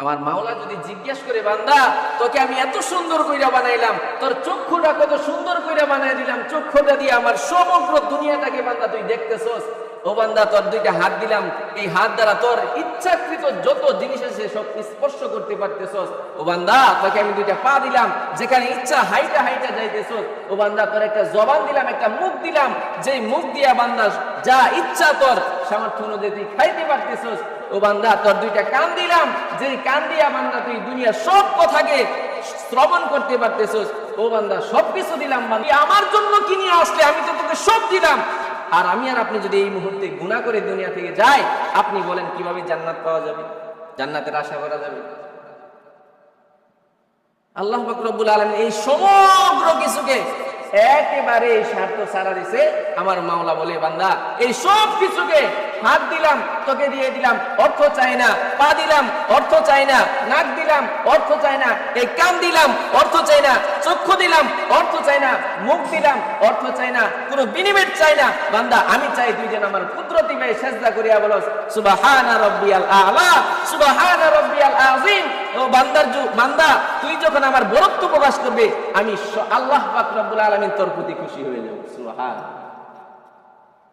আমার মাওলা যদি জিজ্ঞেস করে, বান্দা তোকে আমি এত সুন্দর কইরা বানাইলাম, তোর চক্ষুটা কত সুন্দর কইরা বানাই দিলাম, চক্ষুটা দিয়ে আমার সমগ্র দুনিয়াটাকে বান্দা তুই দেখতেছস। ও বান্দা তোর দুইটা হাত দিলাম, এই হাত দ্বারা তোর ইচ্ছাকৃত যত জিনিস আছে সব স্পর্শ করতে পারতেছস। ও বান্দা তোকে আমি দুইটা পা দিলাম, যেখানে ইচ্ছা হাইটা হাইটা যাইতেছস। ও বান্দা তোর একটা জবান দিলাম, একটা মুখ দিলাম, যেই মুখ দিয়া বান্দা যা ইচ্ছা তোর সামর্থ্য অনুযায়ী তুই খাইতে পারতেছস। ও বান্দা তোর দুইটা কান দিলাম, যেই কান দিয়া বান্দা তুই দুনিয়ার সব কথাকে শ্রবণ করতে পারতেছস। ও বান্দা সবকিছু দিলাম, বান্দা আমার জন্য কি নিয়ে আসলে, আমি তো তোকে সব দিলাম। আর আমি আর আপনি যদি এই মুহূর্তে গুনাহ করে দুনিয়া থেকে যাই, আপনি বলেন কিভাবে জান্নাত পাওয়া যাবে, জান্নাতের আশা করা যাবে? আল্লাহ পাক রব্বুল আলামিন এই সমগ্র কিছুকে একেবারে স্বার্থ ছাড়া দিছে। আমার মাওলা বলে, বান্দা এই সব কিছুকে হাত দিলাম, তোকে দিয়ে দিলাম, অর্থ চাই না। পা দিলাম, অর্থ চাই না। নাক দিলাম, অর্থ চাই না। এই কান দিলাম, অর্থ চাই না। চক্ষু দিলাম, অর্থ চাই না। মুখ দিলাম, অর্থ চাই না। কোনো বিনিময় চাই না। বান্দা আমি চাই তুই যেন আমার কুদরতি ভাবে সেজদা করিয়া বলস সুবহানা রাব্বিয়াল আ'লা, সুবহানা রাব্বিয়াল আযীম। ও বান্দা তুই যখন আমার বরত্ব প্রকাশ করবে, আমি আল্লাহ পাক রব্বুল আলামিন তোর প্রতি খুশি হয়ে যাব। সুবহান।